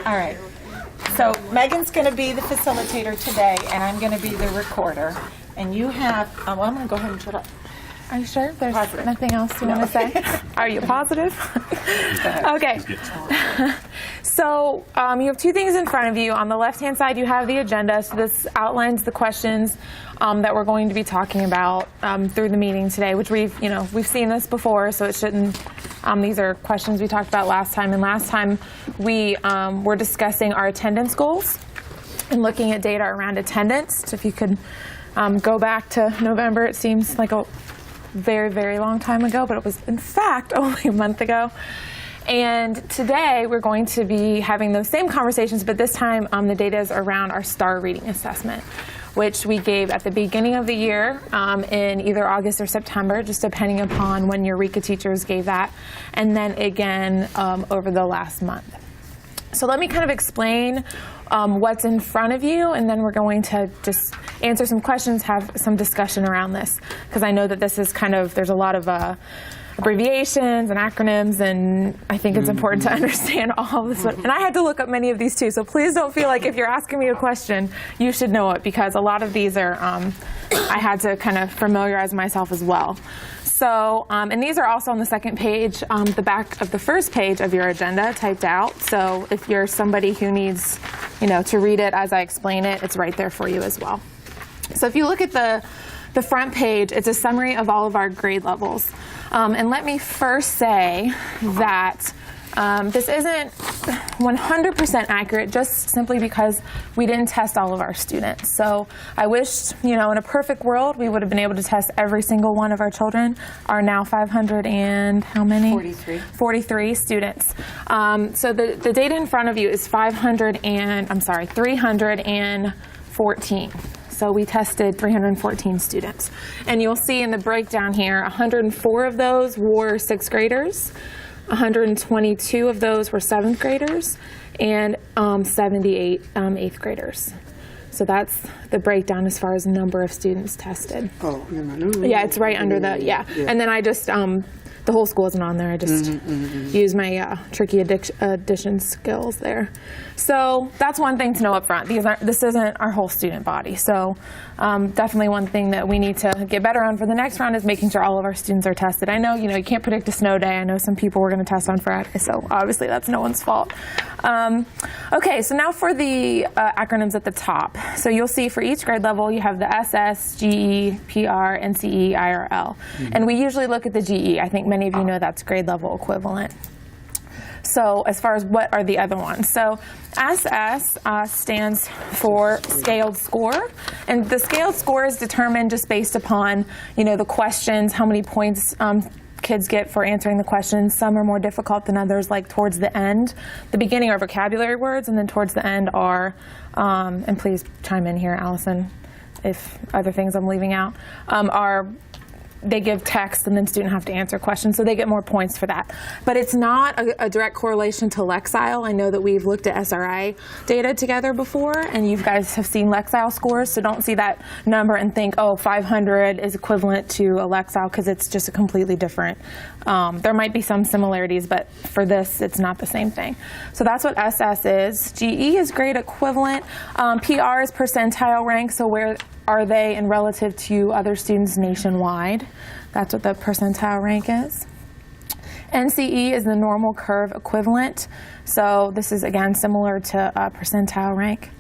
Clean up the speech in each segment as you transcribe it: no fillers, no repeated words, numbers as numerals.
All right. So Megan's going to be the facilitator today, and I'm going to be the recorder. And you have, well, I'm going to go ahead and shut up. Are you sure there's Positive. nothing else you want to say? Are you positive? Okay. So you have two things in front of you. On the left-hand side, you have the agenda. So this outlines the questions that we're going to be talking about through the meeting today, which we've seen this before, so it shouldn't. These are questions we talked about last time. And last time we were discussing our attendance goals and looking at data around attendance. So if you could go back to November, it seems like a very, very long time ago, but it was in fact only a month ago. And today we're going to be having those same conversations, but this time the data is around our STAR reading assessment, which we gave at the beginning of the year in either August or September, just depending upon when your Eureka teachers gave that, and then again over the last month. So let me kind of explain what's in front of you, and then we're going to just answer some questions, have some discussion around this, because I know that this is kind of, there's a lot of abbreviations and acronyms, and I think it's important to understand all of this. And I had to look up many of these too, so please don't feel like if you're asking me a question, you should know it, because a lot of these are, I had to kind of familiarize myself as well. So, and these are also on the second page, the back of the first page of your agenda typed out. So if you're somebody who needs, to read it as I explain it, it's right there for you as well. So if you look at the front page, it's a summary of all of our grade levels. And let me first say that this isn't 100% accurate, just simply because we didn't test all of our students. So I wish, in a perfect world, we would have been able to test every single one of our children. Are now 500 and how many? 43 students. So the data in front of you is 314. So we tested 314 students. And you'll see in the breakdown here, 104 of those were 6th graders. 122 of those were 7th graders, and 78 8th graders. So that's the breakdown as far as the number of students tested. Oh, yeah, it's right under the, yeah. And then I just, the whole school isn't on there. I just use my tricky addition skills there. So that's one thing to know up front. This isn't our whole student body. So definitely one thing that we need to get better on for the next round is making sure all of our students are tested. I know, you can't predict a snow day. I know some people were going to test on Friday, so obviously that's no one's fault. Okay, so now for the acronyms at the top. So you'll see for each grade level you have the SS, GE, PR, NCE, IRL. And we usually look at the GE. I think many of you know that's grade level equivalent. So as far as what are the other ones, so SS stands for scaled score, and the scaled score is determined just based upon the questions, how many points kids get for answering the questions. Some are more difficult than others, like towards the end. The beginning are vocabulary words, and then towards the end are, and please chime in here, Allison, if other things I'm leaving out, are they give text and then students have to answer questions, so they get more points for that. But it's not a direct correlation to Lexile. I know that we've looked at SRI data together before, and you guys have seen Lexile scores, so don't see that number and think, oh, 500 is equivalent to a Lexile, because it's just a completely different. There might be some similarities, but for this, it's not the same thing. So that's what SS is. GE is grade equivalent. PR is percentile rank, so where are they in relative to other students nationwide? That's what the percentile rank is. NCE is the normal curve equivalent. So this is, again, similar to percentile rank.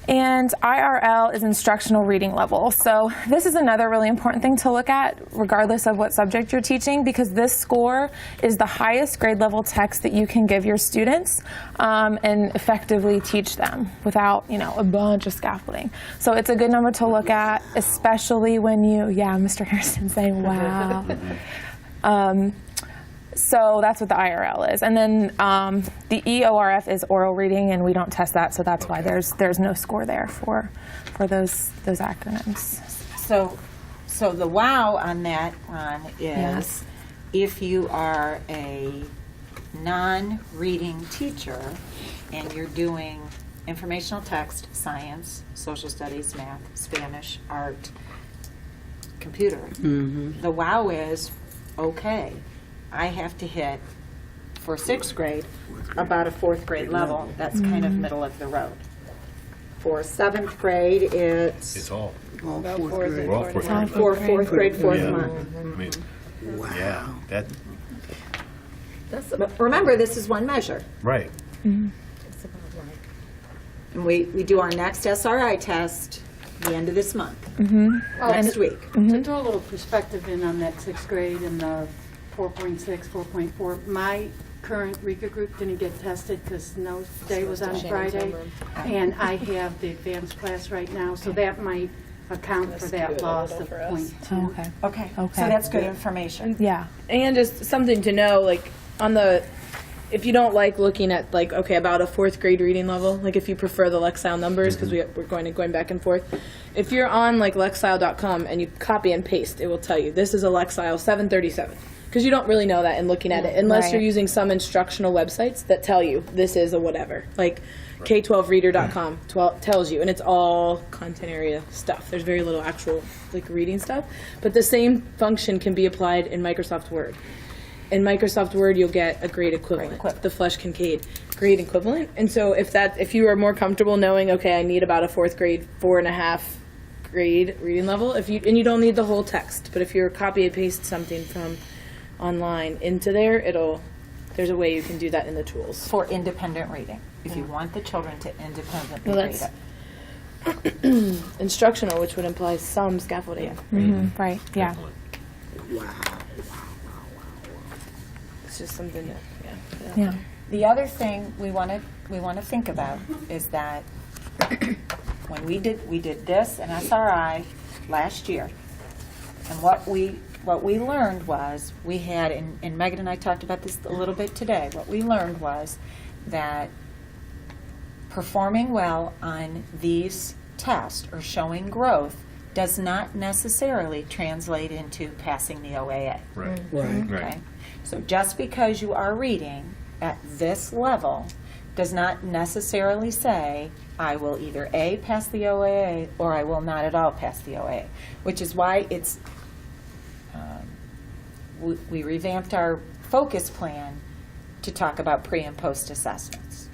And IRL is instructional reading level. So this is another really important thing to look at, regardless of what subject you're teaching, because this score is the highest grade level text that you can give your students and effectively teach them without, a bunch of scaffolding. So it's a good number to look at, especially when you, yeah, Mr. Harrison saying, wow. So that's what the IRL is. And then the EORF is oral reading, and we don't test that, so that's why there's no score there for those acronyms. So the wow on that, Ron, is if you are a non-reading teacher and you're doing informational text, science, social studies, math, Spanish, art, computer, the wow is, okay, I have to hit for 6th grade, about a 4th grade level. That's kind of middle of the road. For 7th grade, It's all. All fourth grade. We're all fourth grade. for 4th grade, 4th Yeah. month. I mean, yeah, that, But remember, this is one measure. right. And we do our next SRI test the end of this month, next week. To throw a little perspective in on that 6th grade and the 4.6, 4.4, my current RECA group didn't get tested because snow day was on Friday, and I have the advanced class right now, so that might account for that loss of .2. Okay, so that's good information. Yeah. And just something to know, like, on the, if you don't like looking at, like, okay, about a 4th grade reading level, like if you prefer the Lexile numbers, because we're going back and forth, if you're on, like, Lexile.com and you copy and paste, it will tell you, this is a Lexile 737. Because you don't really know that in looking at it, unless Right. you're using some instructional websites that tell you this is a whatever. Like K12reader.com tells you, and it's all content area stuff. There's very little actual like reading stuff. But the same function can be applied in Microsoft Word. In Microsoft Word, you'll get a grade equivalent, the Flesch Kincaid grade equivalent. And so if you are more comfortable knowing, okay, I need about a 4th grade, 4.5 grade reading level, and you don't need the whole text, but if you're copy and paste something from online into there, there's a way you can do that in the tools. For independent reading, if you want the children to independently Well, read that's- it. Instructional, which would imply some scaffolding. Right. Yeah. It's just something that, Yeah. The other thing we want to think about is that when we did this in SRI last year, and what we learned was we had, and Megan and I talked about this a little bit today, what we learned was that performing well on these tests or showing growth does not necessarily translate into passing the OAA. Right. Right. Okay? So just because you are reading at this level does not necessarily say I will either A, pass the OAA, or I will not at all pass the OAA, which is why it's we revamped our focus plan to talk about pre and post assessments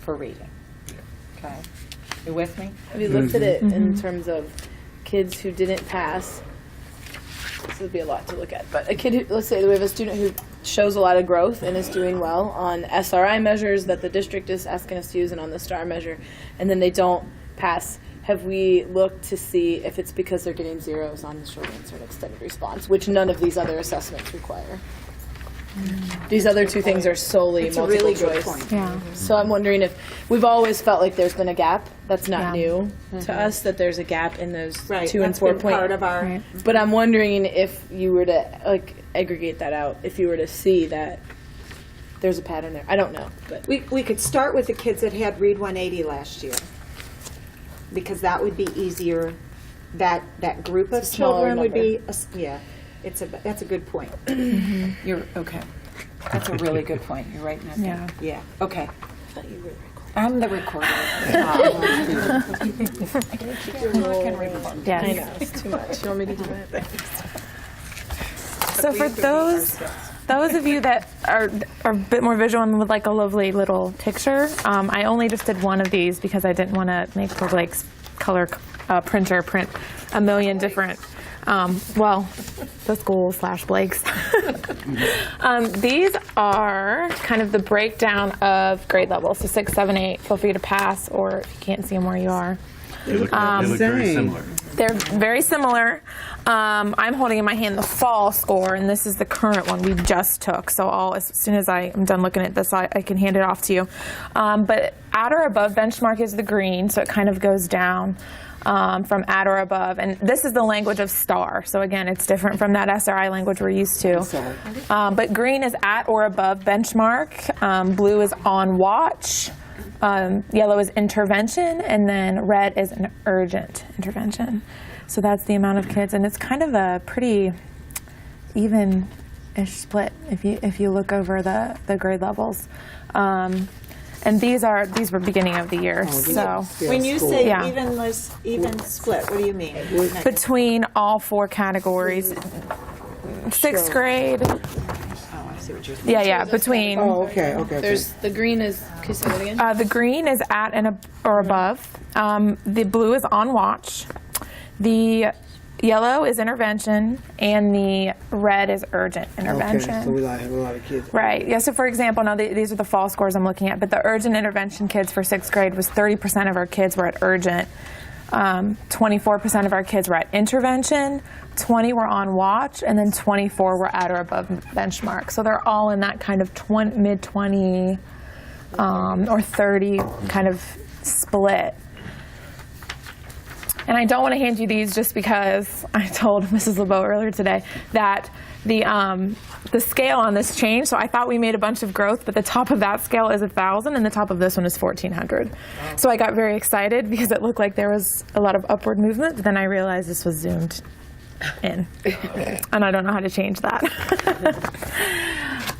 for reading. Okay, you with me? Have you looked at it in terms of kids who didn't pass? This would be a lot to look at, but a kid who, let's say we have a student who shows a lot of growth and is doing well on SRI measures that the district is asking us to use and on the STAR measure, and then they don't pass. Have we looked to see if it's because they're getting zeros on the short answer and extended response, which none of these other assessments require? These other two things are solely It's a multiple really good choice. point. Yeah. So I'm wondering if we've always felt like there's been a gap. That's not Yeah. new to us, that there's a gap in those Right, 2 and that's 4 been point. part of our. Right. But I'm wondering if you were to like aggregate that out, if you were to see that there's a pattern there. I don't know, but We could start with the kids that had Read 180 last year, because that would be easier. That group of smaller children would be, number. yeah, that's a good point. You're, okay, that's a really good point, you're writing that down. Yeah, okay. I'm the recorder. I can record. Yes. I know it's too much. You want me to do it? So for those of you that are a bit more visual and would like a lovely little picture, I only just did one of these because I didn't want to make the Blake's color printer print a million different, the school / Blake's. These are kind of the breakdown of grade levels. So 6, 7, 8, feel free to pass, or if you can't see them where you are. They look very Same. similar. They're very similar. I'm holding in my hand the fall score, and this is the current one we just took. So as soon as I am done looking at this, I can hand it off to you. But at or above benchmark is the green, so it kind of goes down from at or above. And this is the language of STAR. So again, it's different from that SRI language we're used to. But green is at or above benchmark. Blue is on watch. Yellow is intervention, and then red is an urgent intervention. So that's the amount of kids, and it's kind of a pretty even-ish split if you look over the grade levels. And these were beginning of the year. So When you say Yeah. even split, what do you mean? between all 4 categories, 6th grade. see what you're saying. Yeah, between. Oh, okay. There's the green is. Can you say that again? The green is at or above. The blue is on watch. The yellow is intervention, and the red is urgent intervention. Okay, so we have a lot of kids. Right. Yeah. So, for example, now these are the fall scores I'm looking at, but the urgent intervention kids for 6th grade was 30% of our kids were at urgent. 24% of our kids were at intervention, 20 were on watch, and then 24 were at or above benchmark. So they're all in that kind of mid-20 or 30 kind of split. And I don't want to hand you these just because I told Mrs. LeBeau earlier today that the scale on this changed. So I thought we made a bunch of growth, but the top of that scale is 1,000 and the top of this one is 1,400. So I got very excited because it looked like there was a lot of upward movement, but then I realized this was zoomed in. And I don't know how to change that.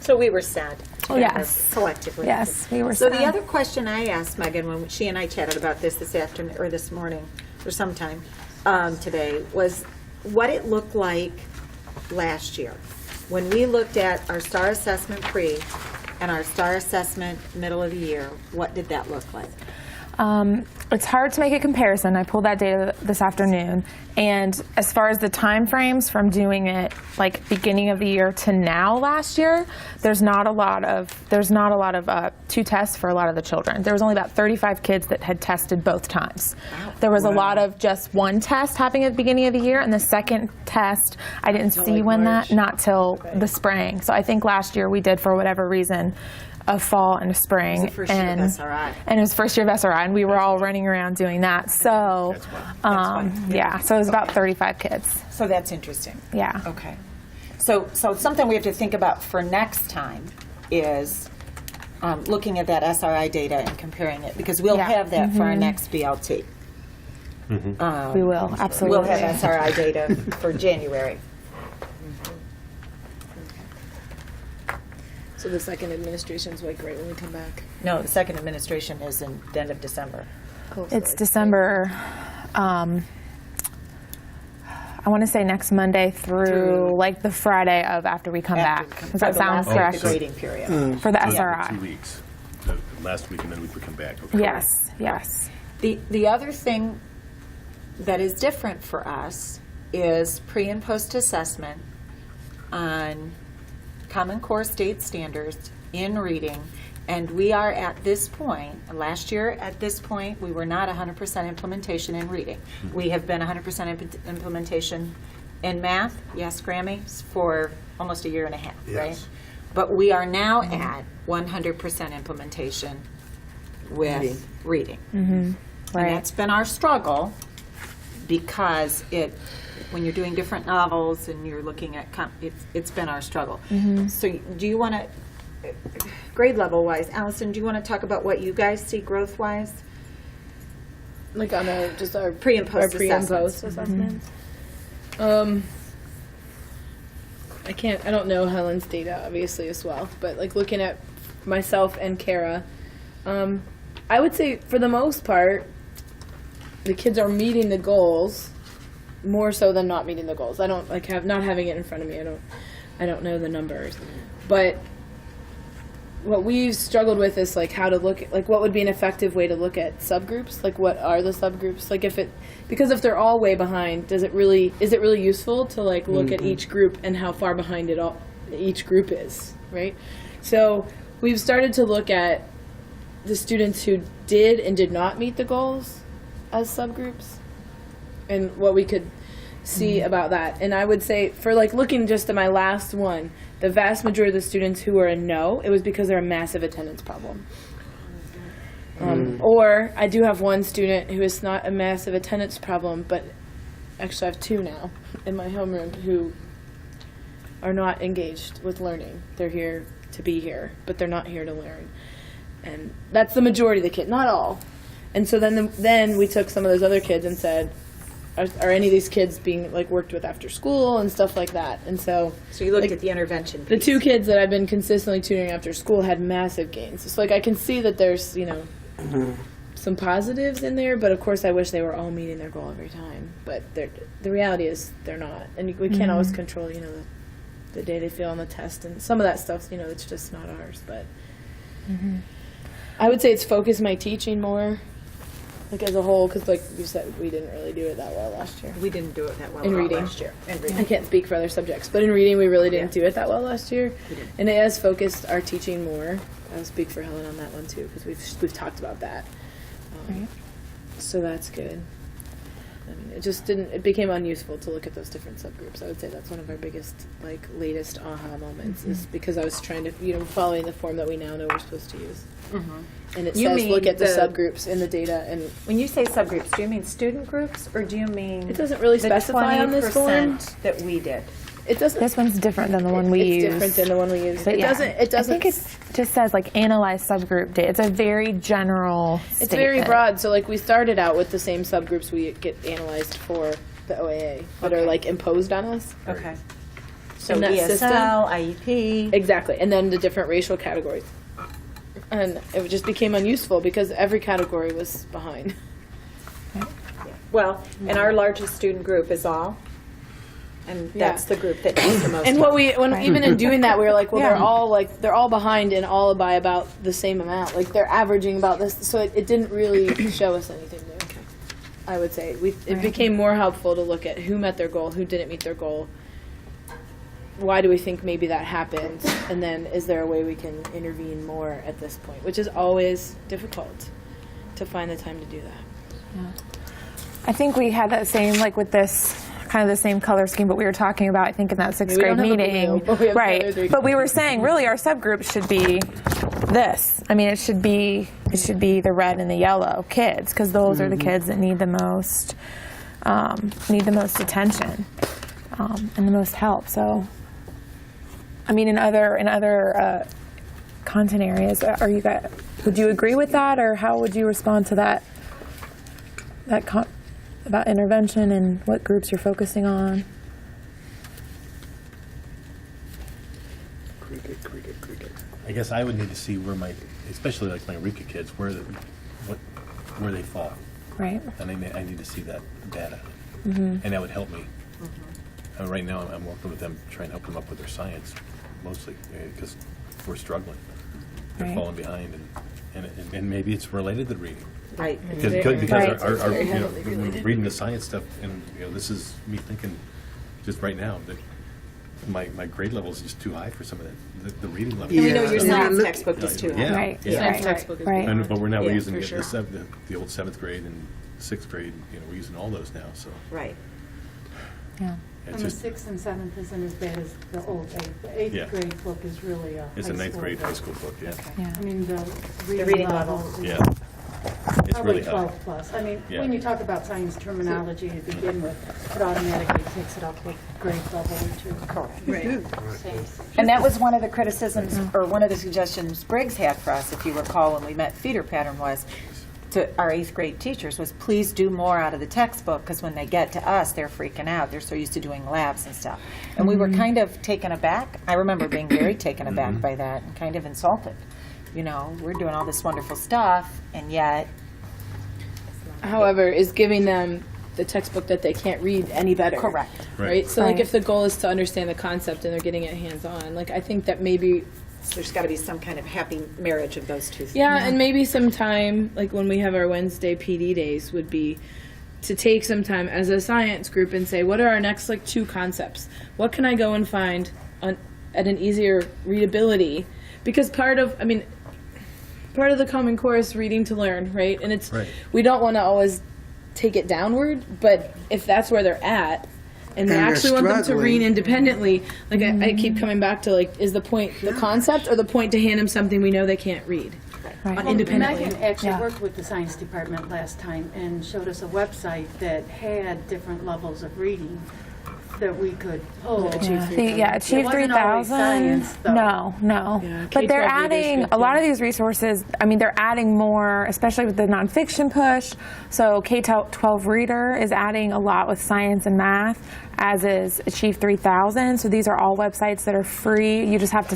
So we were sad. Yes. Collectively. Yes, we were So the sad. other question I asked Megan when she and I chatted about this afternoon or this morning or sometime today was what it looked like last year when we looked at our STAR assessment pre and our STAR assessment middle of the year. What did that look like? It's hard to make a comparison. I pulled that data this afternoon, and as far as the time frames from doing it like beginning of the year to now last year, there's not a lot of 2 tests for a lot of the children. There was only about 35 kids that had tested both times. There was a lot of just 1 test happening at the beginning of the year, and the second test I didn't see not till the spring. So I think last year we did, for whatever reason, a fall and a spring. It was the first year of SRI. And it was first year of SRI, and we were all running around doing that. So, yeah, so it was about 35 kids. So that's interesting. Yeah. Okay. So something we have to think about for next time is looking at that SRI data and comparing it, because we'll Yeah. have that for our next BLT. We will, absolutely. We'll have SRI data for January. So the second administration's like right when we come back. No, the second administration is in the end of December. It's December, I want to say next Monday through like the Friday of after we come back. Does that sound correct? The grading period. For the 2 SRI. weeks. The last week, and then we would come back. Okay. Yes. The other thing that is different for us is pre and post assessment on Common Core state standards in reading, and we are at this point, last year at this point, we were not 100% implementation in reading. We have been 100% implementation in math, yes, Grammy, for almost a year and a half, right? Yes. But we are now at 100% implementation with reading. And Right. that's been our struggle because when you're doing different novels and you're looking at, it's been our struggle. So do you want to, grade level wise, Allison, do you want to talk about what you guys see growth wise? Like on just our Pre and post our pre and assessments. post assessments. I don't know Helen's data obviously as well, but like looking at myself and Kara, I would say for the most part, the kids are meeting the goals more so than not meeting the goals. I don't like not having it in front of me. I don't know the numbers, but what we've struggled with is like how to look at, like what would be an effective way to look at subgroups, like what are the subgroups, like because if they're all way behind, is it really useful to like look at each group and how far behind each group is, right? So we've started to look at the students who did and did not meet the goals as subgroups and what we could see about that. And I would say for like looking just at my last one, the vast majority of the students who were a no, it was because they're a massive attendance problem. Or I do have one student who is not a massive attendance problem, but actually I have 2 now in my homeroom who are not engaged with learning. They're here to be here, but they're not here to learn. And that's the majority of the kids, not all. And so then we took some of those other kids and said, are any of these kids being like worked with after school and stuff like that? And so you looked like, at the intervention the piece. 2 kids that I've been consistently tutoring after school had massive gains. It's like I can see that there's some positives in there, but of course I wish they were all meeting their goal every time. But the reality is they're not, and we can't always control the day they feel on the test, and some of that stuff, it's just not ours. But I would say it's focused my teaching more, like as a whole, because like we said, we didn't really do it that well last year. We didn't do it that well In at all reading. last year. I can't speak for other subjects, but in reading, we really didn't do it that well last year, and it has focused our teaching more. I'll speak for Helen on that one too, because we've talked about that. Right. So that's good. I mean, it became unuseful to look at those different subgroups. I would say that's one of our biggest, latest aha moments, is because I was trying to, following the form that we now know we're supposed to use. And it You says look mean at the subgroups in the data, and When you say subgroups, do you mean student groups, or do you mean it doesn't really specify on this form. 20% that we did? It doesn't. This one's different than the one we It's use. different than the one we use. But It yeah, doesn't. It doesn't. I think it just says analyze subgroup data. It's a very general It's very statement. broad. So we started out with the same subgroups we get analyzed for the OAA that are imposed on us. Okay. So In that ESL, system? IEP. Exactly, and then the different racial categories. And it just became unuseful because every category was behind. Well, and our largest student group is all, and that's the group that needs the most. And help. even in doing that, we were like, well, Yeah. they're all behind and all by about the same amount. They're averaging about this, so it didn't really show us anything new. I would say it became more helpful to look at who met their goal, who didn't meet their goal. Why do we think maybe that happened? And then is there a way we can intervene more at this point? Which is always difficult to find the time to do that. I think we had that same, with this, kind of the same color scheme, but we were talking about, I think, in that sixth we grade don't have a meeting. blue, but we have right. the other three But we were saying, really, our subgroup should be this. I mean, it should be the red and the yellow kids, because those are the kids that need the most attention and the most help. So, I mean, in other content areas, would you agree with that, or how would you respond to that about intervention and what groups you're focusing on? I guess I would need to see where especially my Rika kids, where they fall. Right. And I need to see that data. And that would help me. Right now, I'm working with them, trying to help them up with their science, mostly, because we're struggling. They're Right. falling behind, and maybe it's related to reading. Right. Because Right. our reading the science stuff, and this is me thinking just right now that my grade level is just too high for some of the reading level. And we know Yeah. your science Yeah. textbook is too high. Yeah. Right. Yeah. Science Right. textbook is Right. But we're now Yeah, using for the, sure. the old 7th grade and 6th grade. We're using all those now. So Right. Yeah. And it's the just 6th and 7th isn't as bad as the old 8th. The 8th Yeah. grade book is really a it's high a 9th school grade book. high school book. Yeah. Yeah. I mean, the reading reading level. level is Yeah. It's probably really high. 12 plus. I mean, Yeah. when you talk about science terminology to begin with, it automatically takes it up with grade level or two. Correct. And that was one of the criticisms, or one of the suggestions Briggs had for us, if you recall, when we met feeder pattern, was to our 8th grade teachers, was please do more out of the textbook, because when they get to us, they're freaking out. They're so used to doing labs and stuff. And we were kind of taken aback. I remember being very taken aback by that and kind of insulted. We're doing all this wonderful stuff, and yet, However, is giving them the textbook that they can't read any better. correct. Right? So Right. if the goal is to understand the concept and they're getting it hands-on, I think that maybe There's got to be some kind of happy marriage of those two things. yeah, and maybe some time, when we have our Wednesday PD days, would be to take some time as a science group and say, what are our next 2 concepts? What can I go and find at an easier readability? Because part of the Common Core is reading to learn, right? And Right. we don't want to always take it downward, but if that's where they're at, and they And they're actually want them to struggling. read independently, I keep coming back to is the point the concept or the point to hand them something we know they can't read? Right. Independently. Megan actually Yeah. worked with the science department last time and showed us a website that had different levels of reading that we could pull. Achieve It wasn't always 3000. science, though. No. Yeah, But they're K-12 readers adding good, a lot too. of these resources. I mean, they're adding more, especially with the nonfiction push. So K-12 Reader is adding a lot with science and math, as is Achieve 3000. So these are all websites that are free. You just have to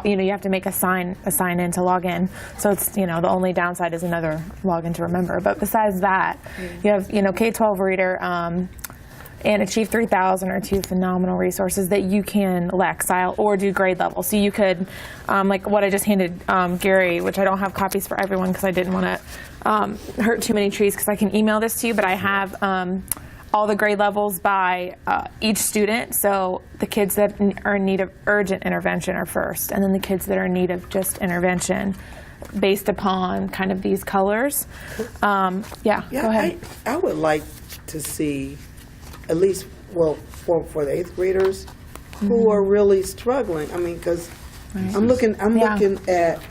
you have to make a sign in to log in. So it's the only downside is another login to remember. But besides that, you have K-12 Reader. and Achieve 3000 are two phenomenal resources that you can lexile or do grade level. So you could, like what I just handed Gary, which I don't have copies for everyone because I didn't want to hurt too many trees, because I can email this to you, but I have all the grade levels by each student. So the kids that are in need of urgent intervention are first, and then the kids that are in need of just intervention based upon kind of these colors. Go ahead. I would like to see, at least, well, for the 8th graders who are really struggling. I mean, because I'm looking at,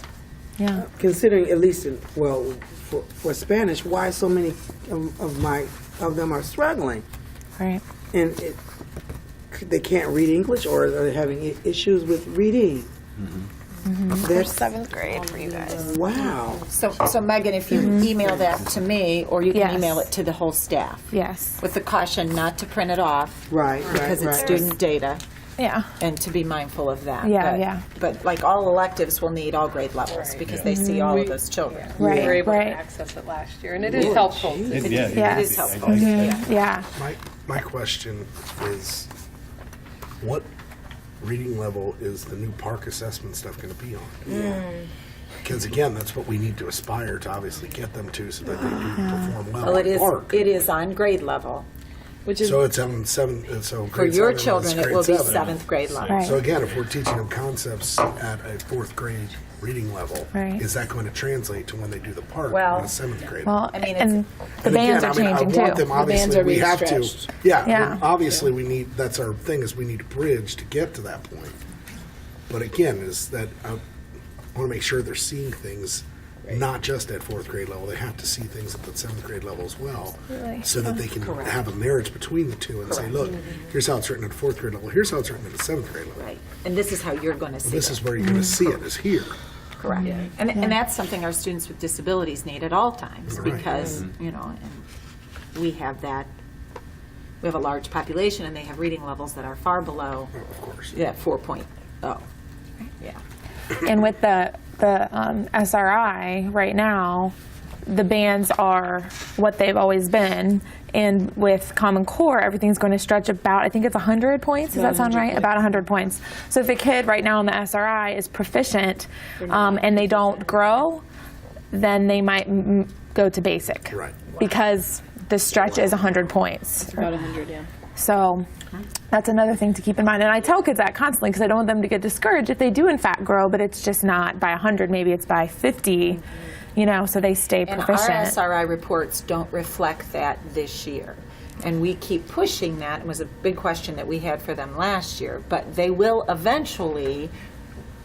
considering at least, for Spanish, why so many of them are struggling. Right. And they can't read English, or are they having issues with reading? There's 7th grade for you guys. Wow. So Megan, if you email that to me, or you can Yes. email it to the whole staff. Yes. With the caution not to print it off. Right, Because it's right. student data, Yeah. and to be mindful of that. Yeah, But- yeah. But like all electives will need all grade levels, because they see all of those children. Right. We were able Right. to access it last year, and it is helpful. Yes. It is helpful. Yeah. My question is, what reading level is the new park assessment stuff going to be on? Because again, that's what we need to aspire to obviously get them to, so that they do perform well Well, in park. it is on grade level. Which is So it's on 7th. So For grade your 7 is children, it grade will be 7. 7th grade level. Right. So again, if we're teaching them concepts at a 4th grade reading level, Right. is that going to translate to when they do the park Well- on a 7th grade? Well, I mean, and the And bands again, are I mean, changing I want too. them, obviously, bands are we being have stretched. to. Yeah, Yeah. obviously, we need. That's our thing, is we need to bridge to get to that point. But again, is that I want to make sure they're seeing things not just at 4th grade level. They have to see things at the 7th grade level as well, so that they can have a marriage between the two and say, look, here's how it's written at 4th grade level. Here's how it's written at the 7th grade level. Right. And this is how you're going to see This it. is where you're going to see it, is here. Correct. And that's something our students with disabilities need at all times, Right. because, and we have that, we have a large population, and they have reading levels that are far below, Of course. 4.0. Yeah. And with the SRI right now, the bands are what they've always been. And with Common Core, everything's going to stretch about, I think it's 100 points. Does that sound right? About 100 points. So if a kid right now in the SRI is proficient and they don't grow, then they might go to basic. Right. Because the stretch is 100 points. about 100, yeah. So that's another thing to keep in mind. And I tell kids that constantly, because I don't want them to get discouraged if they do in fact grow, but it's just not by 100, maybe it's by 50, so they stay And our proficient. SRI reports don't reflect that this year. And we keep pushing that. It was a big question that we had for them last year. But they will eventually,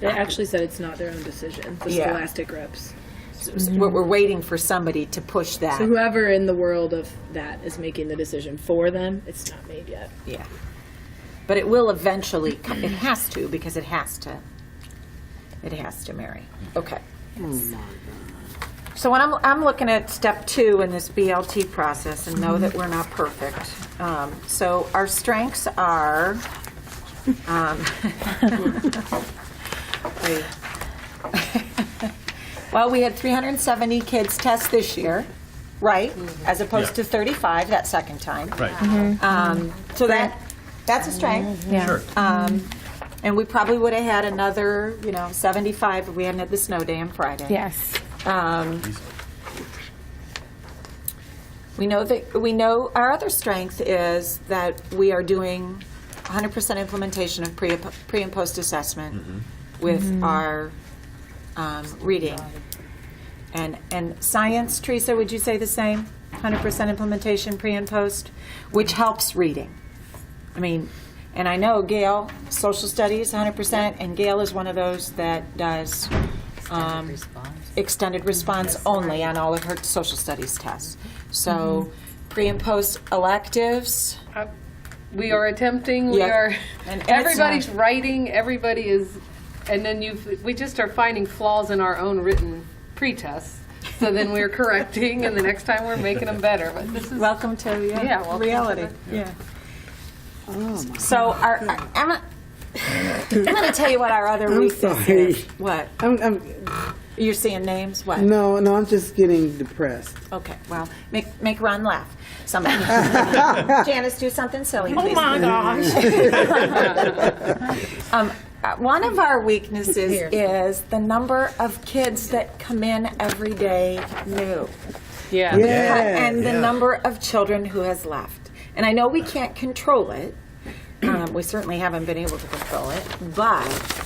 They actually said it's not their own decision, the Yeah. Scholastic reps. we're waiting for somebody to push that. So whoever in the world of that is making the decision for them, it's not made yet. Yeah. But it will eventually come. It has to, because it has to, Mary. Okay. So when I'm looking at step 2 in this BLT process, and know that we're not perfect. So our strengths are, well, we had 370 kids test this year, right? As opposed to 35 that second time. Right. So that's a strength. Yeah. Sure. And we probably would have had another, 75 if we hadn't had the snow day on Friday. Yes. We know our other strength is that we are doing 100% implementation of pre and post assessment with our reading. And science, Teresa, would you say the same? 100% implementation pre and post, which helps reading. I mean, and I know Gail, social studies 100%, and Gail is one of those that does extended response only on all of her social studies tests. So pre and post electives. We are attempting, we Yeah. are, And it's everybody's not- writing, everybody is, and then we just are finding flaws in our own written pre-tests. So then we're correcting, and the next time we're making them better. But this is, Welcome to welcome to reality. Yeah. So I'm going to tell you what our other weakness sorry. is. What? I'm You're seeing names? What? No, I'm just getting depressed. Okay, well, make Ron laugh. Somebody. Janice, do something silly, please. Oh my gosh. One of our weaknesses is the number of kids that come in every day new. Yeah. Yeah. And the number of children who has left. And I know we can't control it. We certainly haven't been able to control it. But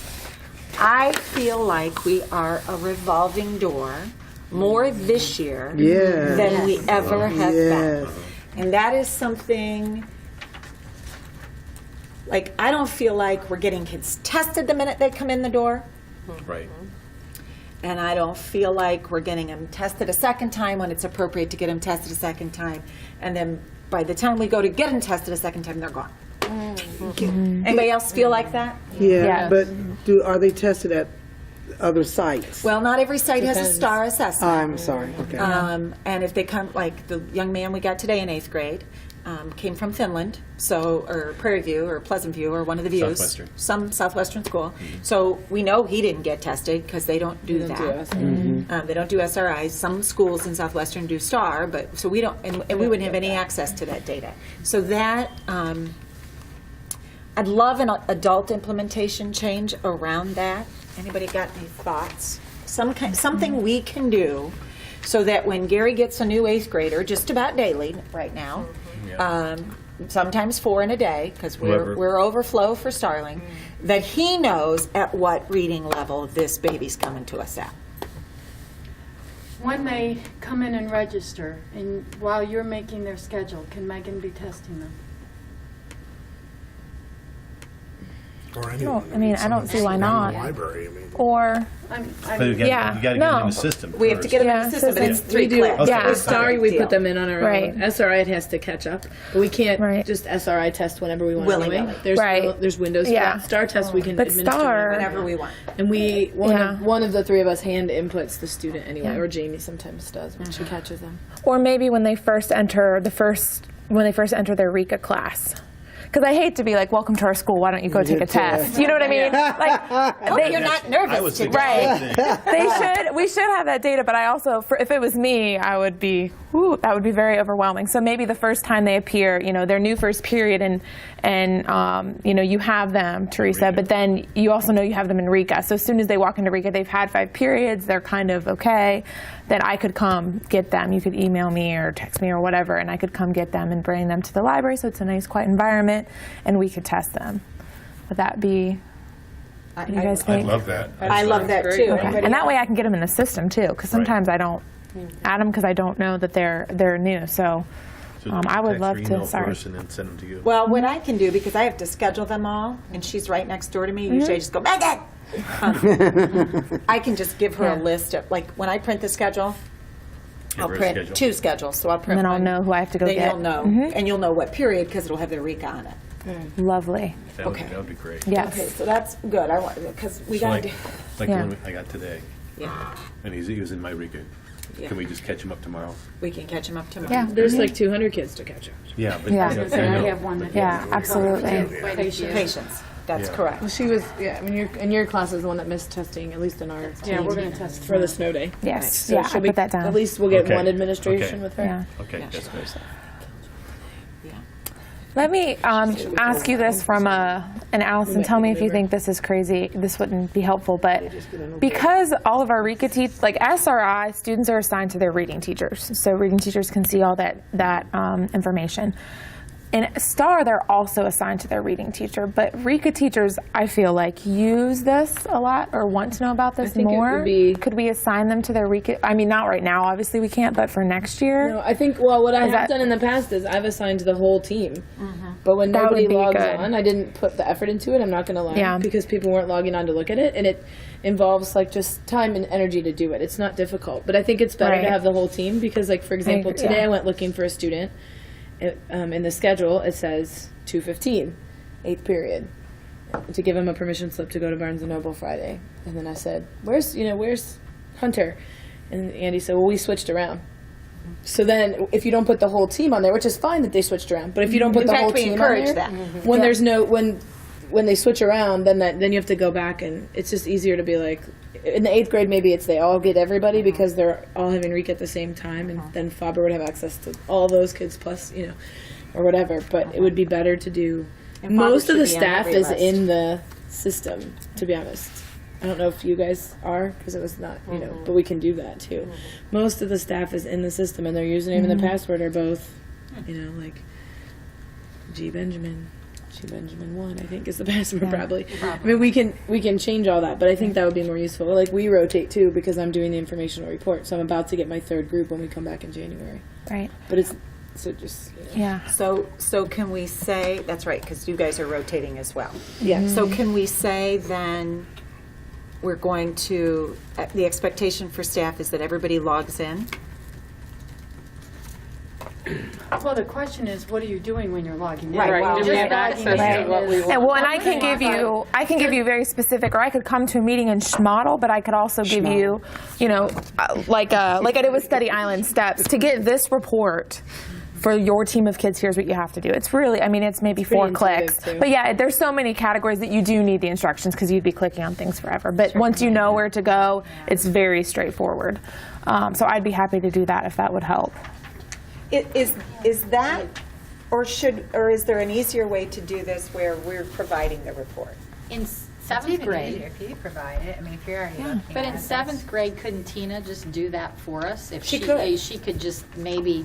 I feel like we are a revolving door more this year Yes. than we ever have been. Yes. And that is something, like, I don't feel like we're getting kids tested the minute they come in the door. Right. And I don't feel like we're getting them tested a second time when it's appropriate to get them tested a second time. And then by the time we go to get them tested a second time, they're gone. Anybody else feel like that? Yeah, Yes. but are they tested at other sites? Well, not every site has a STAR assessment. I'm sorry. Okay. And if they come, like the young man we got today in 8th grade, came from Finland, or Prairie View, or Pleasant View, or one of the views. Southwestern. Some Southwestern school. So we know he didn't get tested because they don't do that. They don't do SRIs. Some schools in Southwestern do STAR, but so we don't, and we wouldn't have any access to that data. So that, I'd love an adult implementation change around that. Anybody got any thoughts? Something we can do so that when Gary gets a new 8th grader, just about daily right now, sometimes 4 in a day, because we're overflow for Starling, that he knows at what reading level this baby's coming to us at. When they come in and register, and while you're making their schedule, can Megan be testing them? Or I anyone. mean, I don't see why not. Library, I mean. Or, But you got Yeah. to get No. them in the system. We have to get them in Yeah, the system, but so it's then 3 We do. clicks. Yeah. With Starry, we put them in on our Right. own. SRI has to catch up, but we can't Right. just SRI test whenever we want. Willy-nilly. Anyway. There's Right. there's windows. For Yeah. that. Star test we can But administer Star- Whenever we want. And we Yeah. one of the three of us hand inputs the student anyway, Yeah. or Jamie sometimes does when she catches them. or maybe when they first enter their RECA class. Because I hate to be like, welcome to our school, why don't you go take a test? You know what I mean? Like, You're not nervous I was today. right. We should have that data, but I also, if it was me, I would be, that would be very overwhelming. So maybe the first time they appear, their new first period, and you have them, Teresa, but then you also know you have them in RECA. So as soon as they walk into RECA, they've had 5 periods, they're kind of okay, then I could come get them. You could email me or text me or whatever, and I could come get them and bring them to the library so it's a nice, quiet environment, and we could test them. Would that be, what do you guys I think? love that. I love that too. Okay. Anybody And that else? way I can get them in the system too, because sometimes I don't add them because I don't know that they're new. So I would Text or love email to. Sorry. first and then send them to you. Well, what I can do, because I have to schedule them all, and she's right next door to me, usually I just go, Megan! I can just give her a Yeah. list of, like, when I print the schedule, I'll her a print schedule. 2 schedules, so I'll print And then I'll one. know who I have to go Then get. you'll know, and you'll know what period, because it'll have their RECA on it. Lovely. That would, okay. that would be great. Yes. Okay, so that's good, because we So gotta like, do, like Yeah. the one I got today, yeah, and he was in my RECA. Yeah. Can we just catch him up tomorrow? we can catch them up tomorrow. Yeah. There's like 200 kids to catch up. Yeah. But Yeah. I know. I have one that. Yeah, absolutely. Patients, that's Yeah. Well, correct. she was, I mean, your class is the one that missed testing, at least in our team. Yeah, we're gonna test for the snow day. Yes. So Yeah, I she'll be- put that down. At least we'll get Okay. one administration Okay. with her. Yeah. Okay, Yeah. that's good. Let me ask you this and Allison, tell me if you think this is crazy. This wouldn't be helpful, but because all of our RECA like SRI, students are assigned to their reading teachers. So reading teachers can see all that information. In STAR, they're also assigned to their reading teacher, but RECA teachers, I feel like, use this a lot or want to know about this think it more. would be- Could we assign them to their RECA? I mean, not right now, obviously we can't, but for next year? No, I think, well, what I have that- done in the past is I've assigned the whole team. But when That nobody would be logs good. on, I didn't put the effort into it, I'm not going to lie. Yeah. Because people weren't logging on to look at it, and it involves like just time and energy to do it. It's not difficult. But I think it's better Right. to have the whole team because, like, for example, agree, today yeah. I went looking for a student. In the schedule, it says 2:15, 8th period, to give him a permission slip to go to Barnes & Noble Friday. And then I said, where's Hunter? And Andy said, well, we switched around. So then, if you don't put the whole team on there, which is fine that they switched around, but if you don't put In the fact, whole we team on encourage there, that. when there's no when they switch around, then you have to go back, and it's just easier to be like, in the 8th grade, maybe it's they all get everybody because they're all having REC at the same time, and then Faber would have access to all those kids plus, or whatever. But it would be better to do. And Faber Most of should the be on staff every is list. in the system, to be honest. I don't know if you guys are, because it was not, but we can do that too. Most of the staff is in the system, and their username and the password are both, like G Benjamin 1, I think is the password probably. I mean, we can change all that, but I think that would be more useful. Like we rotate too, because I'm doing the informational report, so I'm about to get my 3rd group when we come back in January. Right. But it's so just Yeah. So can we say, that's right, because you guys are rotating as well. yeah. So can we say then, we're going to, the expectation for staff is that everybody logs in? Well, the question is, what are you doing when you're logging in? Right, well, Do we have access to what we want? And well, and I can give you very specific, or I could come to a meeting and model, but I could also give you, like I did with Study Island Steps, to get this report for your team of kids, here's what you have to do. It's really, it's maybe 4 intuitive, clicks. too. But yeah, there's so many categories that you do need the instructions because you'd be clicking on things forever. But once you know where to go, it's very straightforward. So I'd be happy to do that if that would help. Is that, or is there an easier way to do this where we're providing the report? In 7th grade, if you provide it, if you're already looking But in at it, 7th grade, couldn't Tina just do that for us? If She could. She could just maybe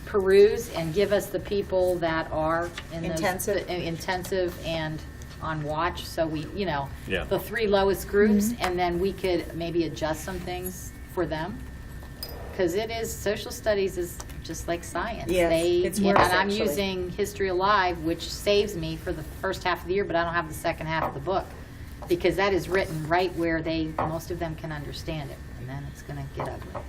peruse and give us the people that are in those intensive and on watch, so we, Yeah. the 3 lowest groups, and then we could maybe adjust some things for them. Because social studies is just like science. Yes, it's worse, and I'm actually. using History Alive, which saves me for the first half of the year, but I don't have the second half of the book. Because that is written right where most of them can understand it, and then it's going to get ugly.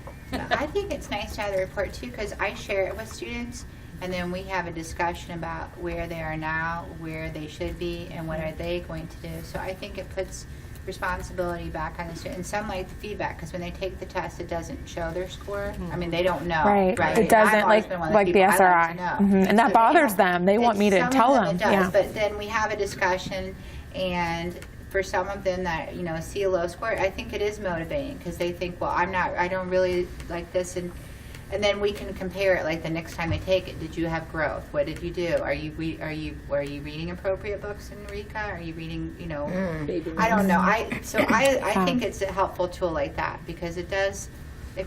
I think it's nice to have the report too, because I share it with students, and then we have a discussion about where they are now, where they should be, and what are they going to do. So I think it puts responsibility back on the student. And some like the feedback, because when they take the test, it doesn't show their score. They don't know. Right. It doesn't, I've always been one of like the people, I SRI. like to know. And that So, bothers them. They want me to tell them. It does, Yeah. but then we have a discussion, and for some of them that see a low score, I think it is motivating, because they think, well, I don't really like this, and then we can compare it. Like the next time they take it, did you have growth? What did you do? Are you reading appropriate books in Rika? Are you reading I don't know. I think it's a helpful tool like that, because it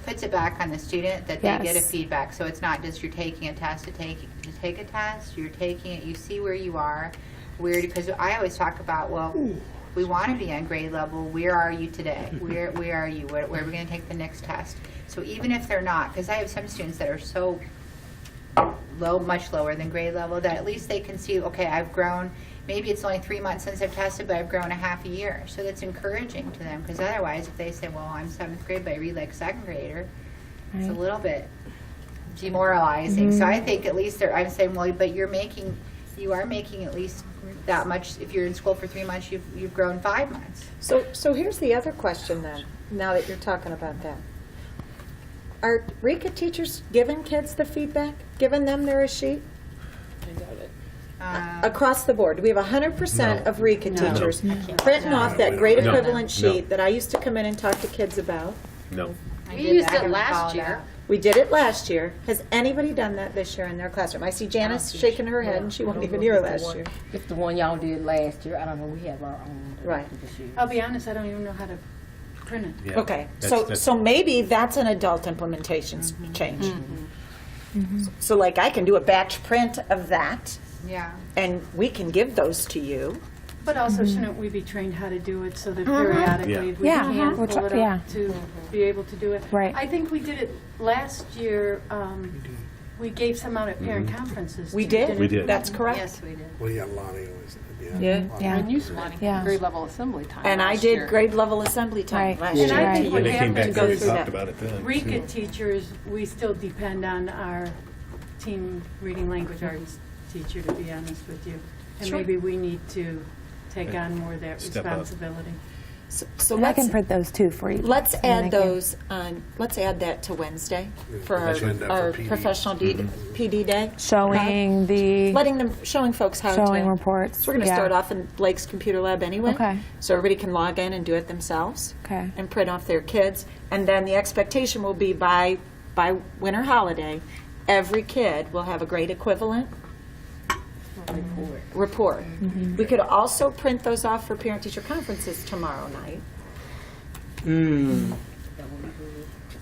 puts it back on the student that they get a feedback. So it's not just you're taking a test to take a test. You're taking it. You see where you are, because I always talk about, we want to be on grade level. Where are you today? Where are you? Where are we going to take the next test? So even if they're not, because I have some students that are so low, much lower than grade level, that at least they can see, okay, I've grown. Maybe it's only 3 months since I've tested, but I've grown a half a year. So that's encouraging to them, because otherwise, if they say, well, I'm 7th grade, but I read like 2nd grader, it's a little bit demoralizing. So I think at least I'm saying, well, but you are making at least that much. If you're in school for 3 months, you've grown 5 months. So here's the other question then, now that you're talking about that. Are Rika teachers giving kids the feedback, giving them their sheet? I doubt it. Across the board, do we have 100% of Rika teachers printing off that grade No. equivalent No. sheet that I used to come in and talk to kids about? No. We used it last year. We did it last year. Has anybody done that this year in their classroom? I see Janice shaking her head, and she wasn't even here last year. If the one y'all did last year, I don't know, we have our own. Right. This year. I'll be honest, I don't even know how to print it. Yeah. Okay, That's- so maybe that's an adult implementation change. So like I can do a batch print of that, Yeah. and we can give those to you. But also, shouldn't we be trained how to do it so that periodically we Yeah. can We'll pull it try- yeah. up to be able to do it? Right. I think we did it last year. We gave some out at parent conferences. We too, did? didn't We did. That's correct. Yes, we did. Well, yeah, Lonnie always did, Yeah. Yeah. And you saw Yeah. grade level assembly time And I last did year. grade level assembly time Right. last And year. I think And what they came back happens and is talked about it then. Rika too. teachers, we still depend on our team reading language arts teacher, to be honest with you. And maybe we need to take on more of that Step up. responsibility. So And I can let's, print those too for you. let's And then I add can- those on, let's add that to Wednesday for Agenda for our PD. professional PD day. Showing the, Showing folks how to. showing reports. So we're going to yeah. start off in Blake's computer lab anyway. Okay. So everybody can log in and do it themselves. Okay. And print off their kids. And then the expectation will be by winter holiday, every kid will have a grade equivalent report. Mm-hmm. We could also print those off for parent-teacher conferences tomorrow night.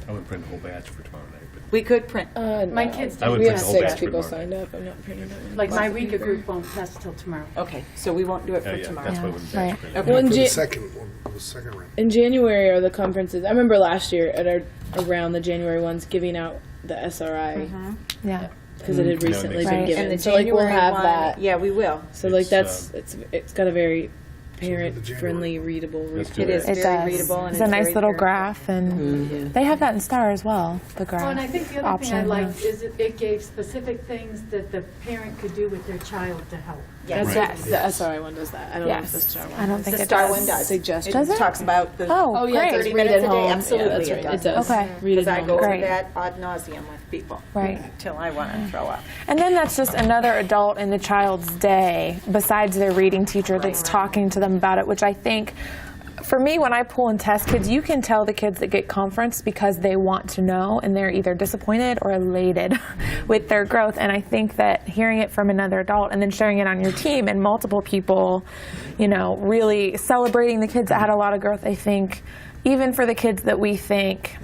I would print a whole batch for tomorrow night, but We could print. My kids, I would We print have the whole 6 batch for people tomorrow. signed up. I'm not printing it. like my Rika group won't test till tomorrow. Okay, so we won't do it Yeah, for yeah, tomorrow. that's why I Yeah, wouldn't right. batch print. Okay. Well, in For the Ja- second one, the second round. in January are the conferences. I remember last year at around the January ones giving out the SRI Yeah. because it had That would recently make been sense. given. And the So like we'll January have one, that. Yeah, we will. So like It's, that's it's got a very parent January. friendly, readable. Let's do It that. is It very does. readable and It's a nice very little parent- graph, and they have that in STAR as well. The graph Well, and I think the other thing I option, liked yeah. is it gave specific things that the parent could do with their child to help. Yes. That's the SRI one does that. I don't know if the Yes, STAR one. I don't does. think The it STAR does. one does. Suggestions. Does it? Talks about the Oh, yeah, it great. says 30 read minutes at a day. home. Absolutely, yeah, that's right. it does. It does. Okay. Read Because at I home. go over Great. that ad nauseum with people. Right. Till I want to throw up. And then that's just another adult in the child's day, besides their reading teacher, that's talking to them about it, which I think, for me, when I pull and test kids, you can tell the kids that get conference because they want to know, and they're either disappointed or elated with their growth. And I think that hearing it from another adult and then sharing it on your team and multiple people, really celebrating the kids that had a lot of growth, I think, even for the kids that we think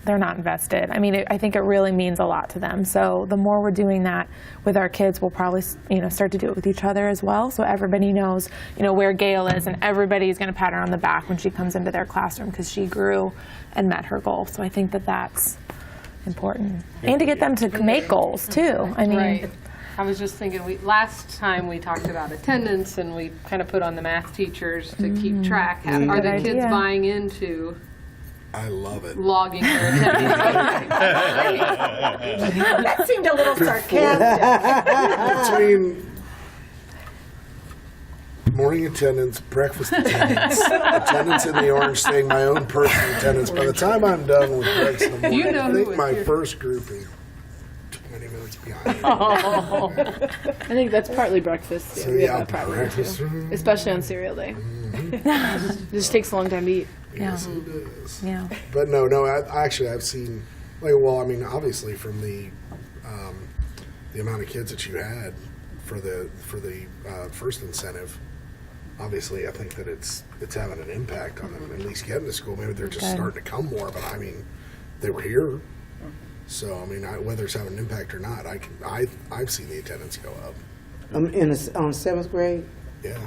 they're not invested. I mean, I think it really means a lot to them. So the more we're doing that with our kids, we'll probably, start to do it with each other as well. So everybody knows, where Gail is, and everybody's going to pat her on the back when she comes into their classroom because she grew and met her goal. So I think that that's important, and to get them to make goals too. I mean, Right. I was just thinking, last time we talked about attendance, and we kind of put on the math teachers to keep track. Are Good the kids idea. buying into I love it. logging their attendance? That seemed a little sarcastic. Between morning attendance, breakfast attendance, attendance in the orange thing, my own personal attendance. By the time I'm done with breaks in the morning, You know I who think was my here. first group is 20 minutes behind. I think that's partly breakfast. Yeah, So we have yeah, that problem breakfast. too. Especially on cereal day. It just takes a long time to eat. Yes, it is. yeah. But no, I've seen, obviously from the amount of kids that you had for the first incentive, obviously I think that it's having an impact on them, at least getting to school. Maybe they're just Good. starting to come more, but they were here. So whether it's having an impact or not, I've seen the attendance go up. On seventh grade. Yeah,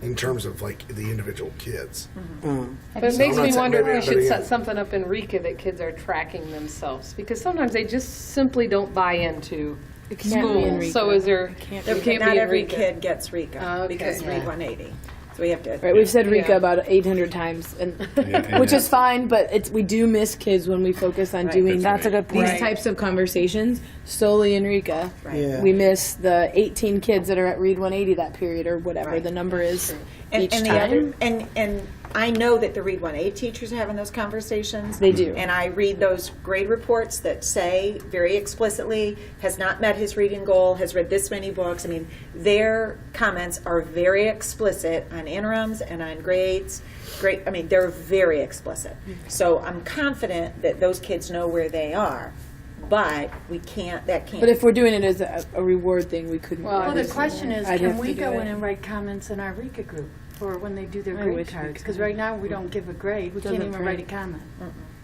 in terms of the individual kids. But it makes I'm me not wonder if saying- we should but set again- something up in Rika that kids are tracking themselves, because sometimes they just simply don't buy into It can't be in school. Rika. So is there? can't It be. can't Not be in every Rika. kid gets Rika Okay. because Yeah. Read 180. So we have to. Right, we've said Rika Yeah. about 800 times, and Yeah, which yeah. is fine. But we do miss kids when we focus on doing That's a good these point. types of conversations solely in Rika. Right. Yeah. We miss the 18 kids that are at Read 180 that period or whatever Right. the number is And, each and the time. other, and I know that the Read 180 teachers are having those conversations. They do. And I read those grade reports that say very explicitly, has not met his reading goal, has read this many books. I mean, their comments are very explicit on interims and on grades. They're very explicit. So I'm confident that those kids know where they are, but that can't. But if we're doing it as a reward thing, we couldn't. Well, Well, the obviously. question is, I'd can have we to do go it. in and write comments in our Rika group for when they do their I grade wish we cards? Because could. right now, we don't give a grade. We can't Doesn't even write a print. comment.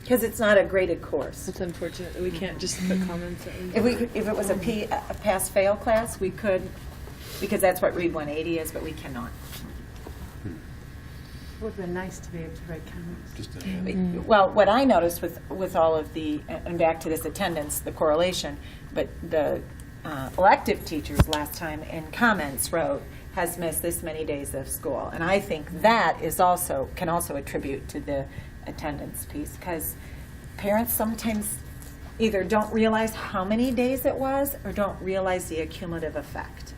Because it's not a graded course. It's unfortunate that we can't just put comments in. If it was a pass-fail class, we could, because that's what Read 180 is, but we cannot. It would have been nice to be able to write comments. Just Well, what I noticed with all of the, and back to this attendance, the correlation, but the elective teachers last time in comments wrote, has missed this many days of school. And I think that can also attribute to the attendance piece, because parents sometimes either don't realize how many days it was or don't realize the accumulative effect.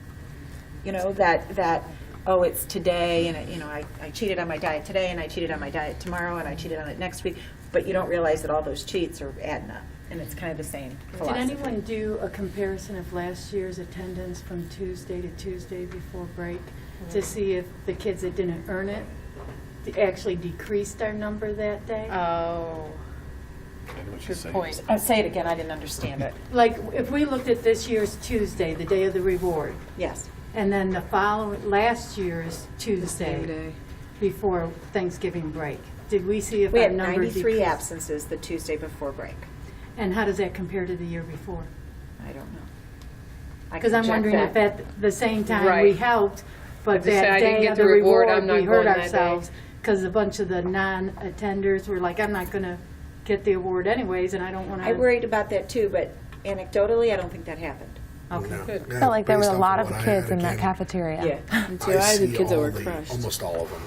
That oh, it's today, and I cheated on my diet today, and I cheated on my diet tomorrow, and I cheated on it next week, but you don't realize that all those cheats are adding up, and it's kind of the same Did philosophy. anyone do a comparison of last year's attendance from Tuesday to Tuesday before break to see if the kids that didn't earn it actually decreased our number that day? Oh. I know what you're saying. Point. Say it again, I didn't understand it. Like, if we looked at this year's Tuesday, the day of the reward, Yes. and then the last year's Tuesday before Thanksgiving break, did we see if We our had number 93 decreased? absences the Tuesday before break. And how does that compare to the year before? I don't know. I Because can I'm check wondering that. if at the same time we Right. helped, but Just say, that I didn't day get of the the reward, reward, I'm not we hurt going that day. ourselves because a bunch of the non-attenders were like, I'm not going to get the award anyways, and I don't want to. I worried about that too, but anecdotally, I don't think that happened. Okay. No. I felt like there was a Based lot off of what I kids had, in that again, cafeteria. And too, I I had see kids that all were the- crushed. almost all of them.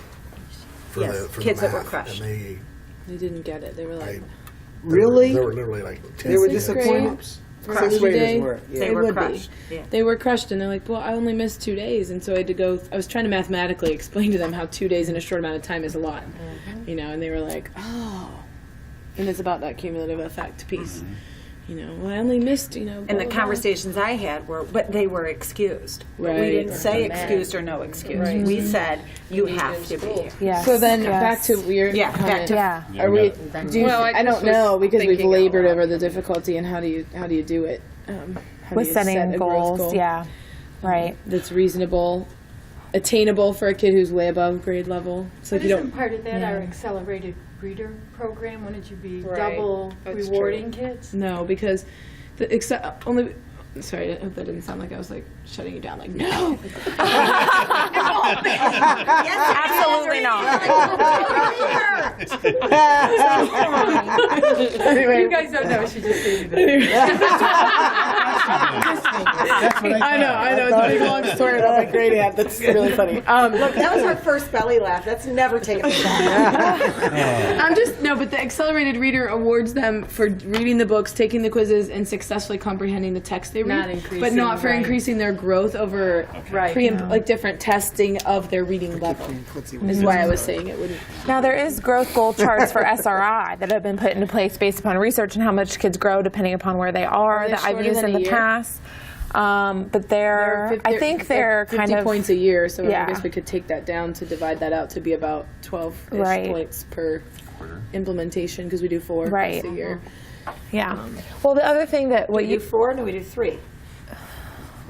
For Yes, the kids that were math, crushed. And They didn't get it. They were like, Really? There were literally like 10 They were kids. disappointed? Crushed. Sixth graders Day. were. Yeah. They It were would be. crushed. Yeah. they were crushed, and they're like, well, I only missed 2 days, and so I had to go. I was trying to mathematically explain to them how 2 days in a short amount of time is a lot, and they were like, oh, and it's about that cumulative effect piece. Well, I only missed, blah, And the blah, blah. conversations I had were, but they were excused. We Right. didn't say excused or no excuse. We said, you have to be here. Yes. So then yes. back to your Yeah, back comment. to- Yeah. Are we? Do you, Well, I I just don't know was because we've thinking out labored loud. over the difficulty and how do you do it? How do With you set setting a growth goals, goal yeah. Right. that's reasonable, attainable for a kid who's way above grade level. So But if you isn't don't, part of that our accelerated reader program? Wouldn't you be Right. double That's rewarding kids? no, because the only. Sorry, I hope that didn't sound like I was like shutting you down. Like no, Absolutely not. anyway, You guys don't know, she just stated it. I know. It's a big long story about my grade app. That's really funny. Look, that was our first belly laugh. That's never taken us back. But the accelerated reader awards them for reading the books, taking the quizzes, and successfully comprehending the text they read. Not increasing, but not for right. increasing their growth over like different testing of their reading level. Is why I was saying it wouldn't. Now, there is growth goal charts for SRI that have been put into place based upon research and how much kids grow depending upon where they are they that I've shorter used than in a the year? past. But I think they're 50 kind of points a year. So yeah. I guess we could take that down to divide that out to be about 12 Right. points per implementation because we do 4 Right. a year. yeah. Well, the other thing that what We do 4, no, we do 3.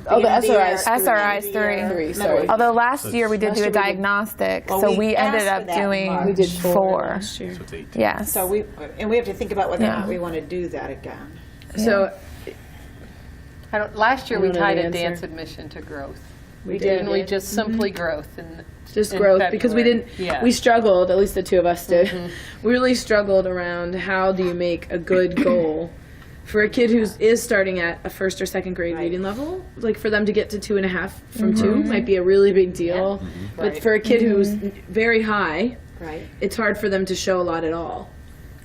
Oh, the Beginning of the year, SRIs. SRIs beginning of the year, 3, sorry. middle. although last year we did last do a year we did- diagnostic, Well, so we we ended asked up for that in doing March. We did 4. 4 last year. So it's 8. Yes. So we have to think about whether or Yeah. not we want to do that again. So Last year I we don't know tied the a answer. dance admission to growth. We Didn't did. we just simply growth and just in growth because we February. didn't Yeah. we struggled, at least the two of us did. We really struggled around how do you make a good goal for a kid who is starting at a first or second grade reading level. Like for them to get to 2.5 from 2 might be a really big deal, but Right. for a kid who's very high, Right. it's hard for them to show a lot at all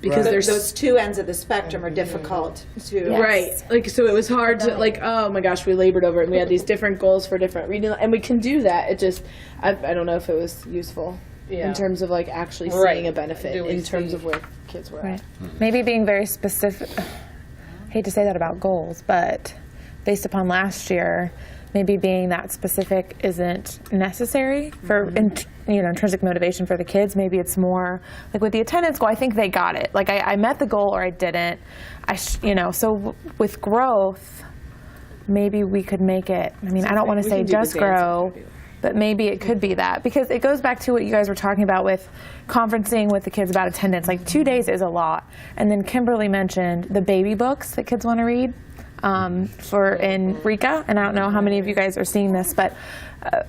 because Right. there's Those two ends of the spectrum are difficult to. Yes. Right. Like, so it was hard to, like, oh my gosh, we labored over it. And we had these different goals for different reading. And we can do that. It just, I don't know if it was useful in terms of, like, actually seeing a benefit Do we in terms see- of where kids were Right. at. Maybe being very specific. Hate to say that about goals, but based upon last year, maybe being that specific isn't necessary for intrinsic motivation for the kids. Maybe it's more like with the attendance goal. I think they got it. Like I met the goal or I didn't. So with growth, maybe we could make it. I mean, I don't want to we say can do the just dance grow. interview. But maybe it could be that because it goes back to what you guys were talking about with conferencing with the kids about attendance. Like 2 days is a lot. And then Kimberly mentioned the baby books that kids want to read for in Rika. And I don't know how many of you guys are seeing this, but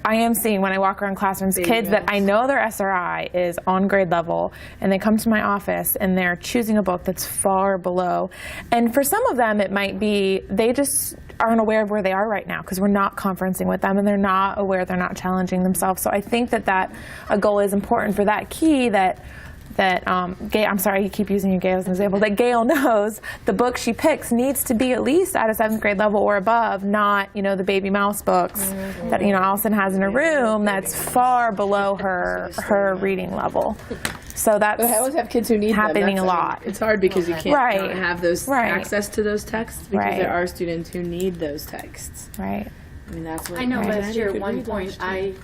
I am seeing when I walk around classrooms kids that I know their SRI is on grade level and they come to my office and they're choosing a book that's far below. And for some of them it might be they just aren't aware of where they are right now because we're not conferencing with them and they're not aware, they're not challenging themselves. So I think that a goal is important for that key that that I'm sorry, you keep using Gail as an example, that Gail knows the book she picks needs to be at least at a 7th grade level or above, not, the baby mouse books that, Allison has in her room that's far below her reading level. So that's But I always have kids who need happening them. a lot. It's hard because you can't Right. not have those Right. access to those texts because Right. there are students who need those texts. Right. I mean, that's what I know my last year at could one read point, last year.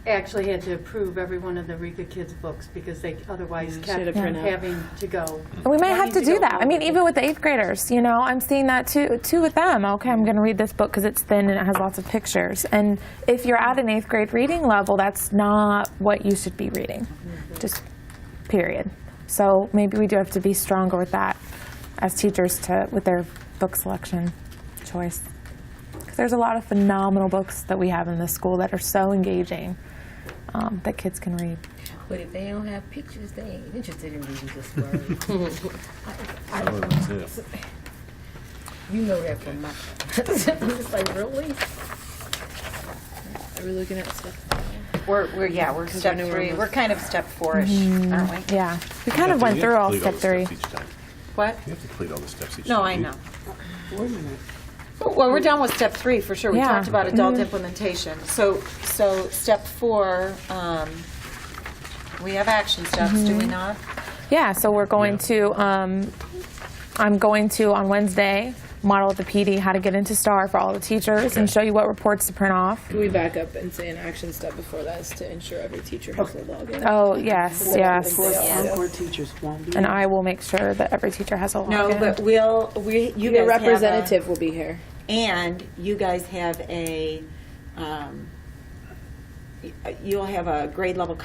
I actually had to approve every one of the Rika kids' books because they otherwise kept Should've printed out. having to go. We might have wanting to do go that. I mean, over. even with the 8th graders, I'm seeing that too with them. Okay, I'm going to read this book because it's thin and it has lots of pictures. And if you're at an 8th grade reading level, that's not what you should be reading. Just period. So maybe we do have to be stronger with that as teachers with their book selection choice. Because there's a lot of phenomenal books that we have in this school that are so engaging that kids can read. But if they don't have pictures, they ain't interested in reading this word. Oh, that's it. You know that from my. I'm just like, really? Are we looking at stuff? We're step 3. We're kind of step 4-ish, aren't we? Yeah, we kind of went through all step 3. Each time. What? You have to complete all the steps each No, time. I know. Well, we're done with step 3 for sure. We Yeah. talked about adult implementation. So step 4, we have action steps, do we not? Yeah, so we're going to, I'm going to, on Wednesday, model at the PD how to get into STAR for all the teachers and show you what reports to print off. Can we back up and say an action step before that is to ensure every teacher has a login? Oh, yes, yes. For the Encore teachers won't be. And I will make sure that every teacher has a login. No, but you Your guys representative will be here. and you guys have you'll have a grade level,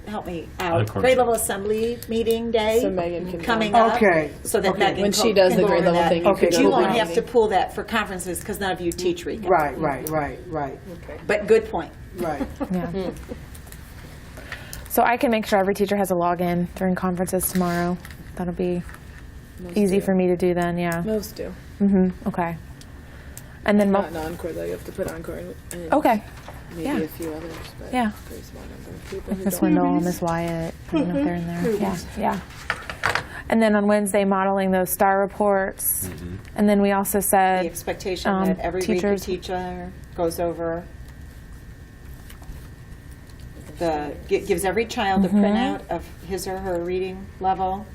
help me out, Encore. grade level assembly meeting day So Megan can coming come. up. Okay. So that Okay. Megan When can she does the go grade over level that. thing, Okay, But you cool. won't have to pull that for conferences because none of you teach RECA. Right. But good point. Right. Yeah. So I can make sure every teacher has a login during conferences tomorrow. That'll be easy for me to do then, yeah. Most do. Okay. And then, Not non-core though. You have to put encore and okay, maybe yeah. a few others, but Yeah. very small number of people who Miss don't. Wendell, Miss Wyatt, I don't know if they're in there. Yeah. And then on Wednesday, modeling those STAR reports. And then we also said The expectation that every RECA teachers- teacher goes over gives every child a printout of his or her reading level,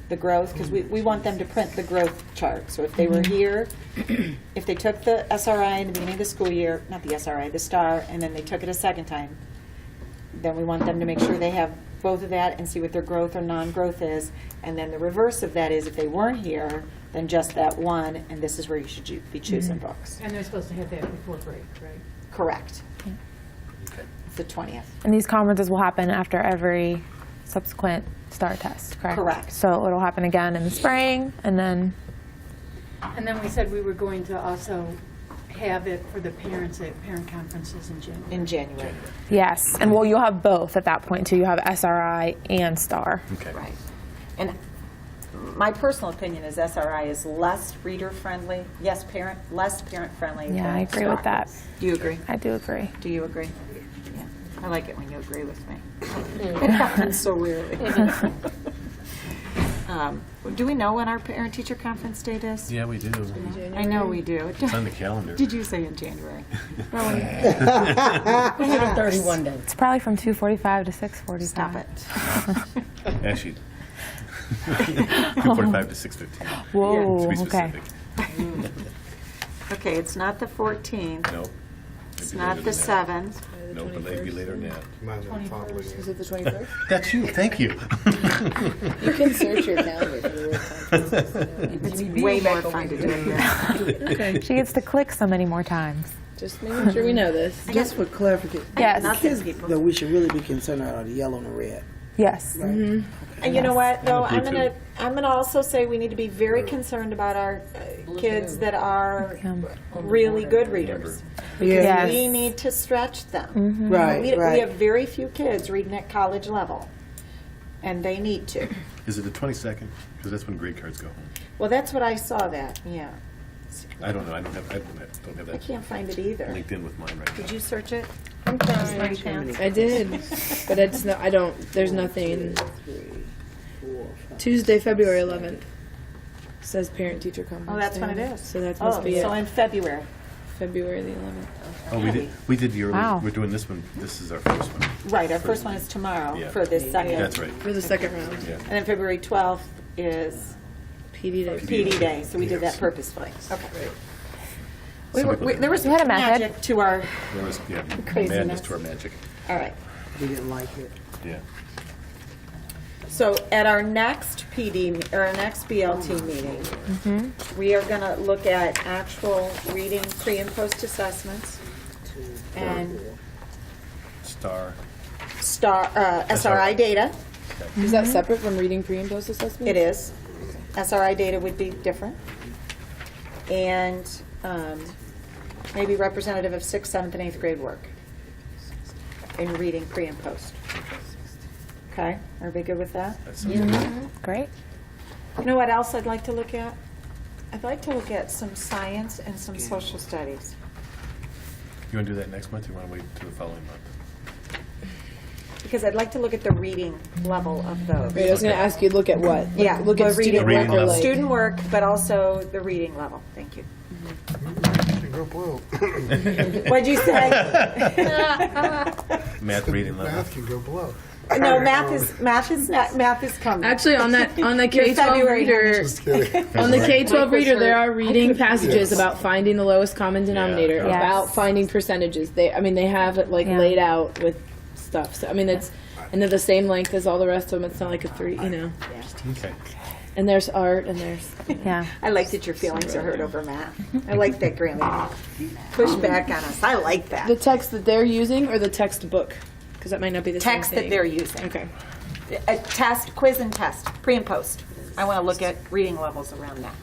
the growth, because we want them to print the growth chart. So if they were here, if they took the SRI in the beginning of the school year, not the SRI, the STAR, and then they took it a second time, then we want them to make sure they have both of that and see what their growth or non-growth is. And then the reverse of that is if they weren't here, then just that one, and this is where you should be choosing books. And they're supposed to have that before break, right? Correct. It's the 20th. And these conferences will happen after every subsequent STAR test, correct? Correct. So it'll happen again in the spring, and then, And then we said we were going to also have it for the parents at parent conferences in January. In January. yes. And well, you'll have both at that point, too. You have SRI and STAR. Okay. Right. And my personal opinion is SRI is less reader-friendly, less parent-friendly. Yeah, than I agree with STAR. that. Do you agree? I do agree. Do you agree? Yeah. I like it when you agree with me. It happens so rarely. Do we know when our parent-teacher conference date is? Yeah, we do. I know we do. It's on the calendar. Did you say in January? I have 31 days. It's probably from 2:45 to 6:45. Stop it. Actually, 2:45 to 6:15. Whoa, To be okay. specific. Okay, it's not the 14th. Nope. It's Maybe not later the than that. 7th. Nope, but maybe later than that. Is it the 23rd? That's you. Thank you. You can search your calendar for the word conferences. It's way more fun to do it there. Okay. She gets to click so many more times. Just making sure we know this. Just for clarification. Yes. Not Kids that people. that we should really be concerned about are the yellow and the red. Yes. Right. And you know what, though, I'm blue I'm gonna also say we need to be very concerned about our kids that are really good readers. Yes. We need to stretch them. Right, We right. have very few kids reading at college level, and they need to. Is it the 22nd? Because that's when grade cards go home. Well, that's what I saw that, yeah. I don't know. I don't have I that can't find it either. linked in with mine right now. Did you search it? I'm trying. I did, but it's no. I don't. There's nothing. Tuesday, February 11th. Says parent teacher conference. Oh, that's when it day. is. So that must be so it. in February. February the 11th. Oh, we did the early, Wow. we're doing this one, this is our first one. Right, our first one is tomorrow Yeah. for this second. That's right, For the second round. yeah. And then February 12th is PD day. PD Day, so we did that purposefully. Okay. There was We had a method. magic to our, There was, yeah, Craziness. madness to our magic, all right. We didn't like it. yeah. So at our next PD, or our next BLT meeting, we are going to look at actual reading pre and post assessments and SRI data. Is that separate from reading pre and post assessment? It is. SRI data would be different. And maybe representative of 6th, 7th, and 8th grade work in reading pre and post. Okay, everybody good with that? That sounds good. Great. You know what else I'd like to look at? I'd like to look at some science and some social studies. You want to do that next month, or you want to wait until the following month? Because I'd like to look at the reading level of those. Wait, I was going to ask you, look at what? Yeah, Look at the student reading work or level. like. Student work, but also the reading level. Thank you. Can go blue. What'd you say? Math reading level. Math can go below. No, math is coming. Actually, on that K-12 February reader, Just kidding. on the K-12 reader, hurt. there are reading passages Yes. about finding the lowest common denominator, Yeah. about Yes. finding percentages. They have it like Yeah. laid out with stuff. So I mean, and they're the same length as all the rest of them. It's not like a 3, Okay. And there's art, and there's Yeah. I like that your feelings are hurt over math. I like that, Grammy. Push back on us. I like that. the text that they're using or the textbook, because that might not be the Text same that thing. they're using. Okay. A test, quiz and test, pre and post. I want to look at reading levels around that.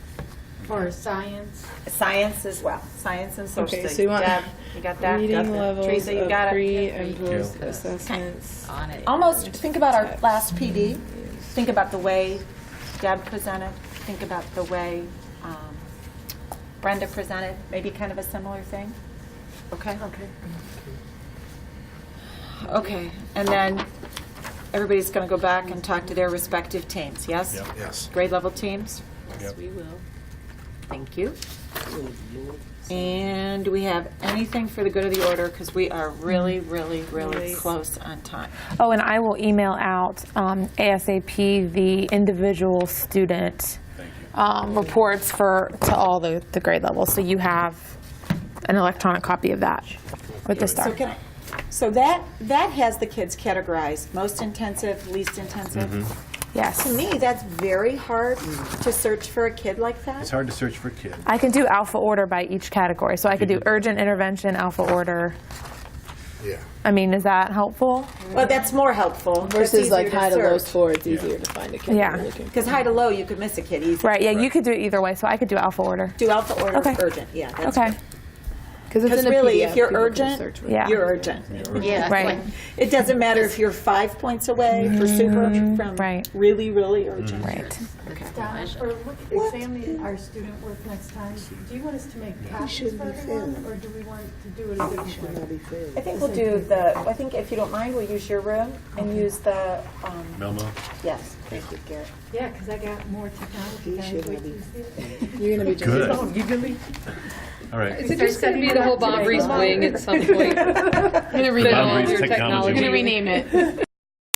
For science. Science as well. Science and social Okay, studies. so you want Deb, you got that? Reading Got that? levels Teresa, you of got pre it? and post assessments. On it. Almost, think about our last PD. Think about the way Deb presented. Think about the way Brenda presented. Maybe kind of a similar thing. Okay? Okay, and then everybody's going to go back and talk to their respective teams, yes? Yep. Yes. Grade level teams? Yep. We will. Thank you. And do we have anything for the good of the order? Because we are really, really, really close on time. Oh, and I will email out ASAP the individual student reports to all the grade levels. So you have an electronic copy of that with the star. So that has the kids categorized, most intensive, least intensive. Yes. To me, that's very hard to search for a kid like that. It's hard to search for kids. I can do alpha order by each category. So I could do urgent intervention, alpha order. Yeah. I mean, is that helpful? Well, that's more helpful. Versus like high to low score, it's easier to find a kid. Yeah. you're looking for. Because high to low, you could miss a kid easily. Right, yeah, you could do it either way. So I could do alpha order. Do alpha order Okay. urgent, yeah. That's Okay. good. Because Because really, if you're urgent, Yeah. you're urgent. Yeah. Right. It doesn't matter if you're 5 points away for super from Right. really, really urgent. Right. Donna, or look at examining our student work next time, do you want us to make copies for everyone, or do we want to do it a different way? I think we'll do I think if you don't mind, we'll use your room and use the, Melmo? yes, thank you, Garrett. Yeah, because I got more technology, guys, wait till you see it. You're going to be Good. just All right. Is it just going to be the whole Bob Reese wing at some point? going to Fit all Bob of Reese your technology. technology. rename it.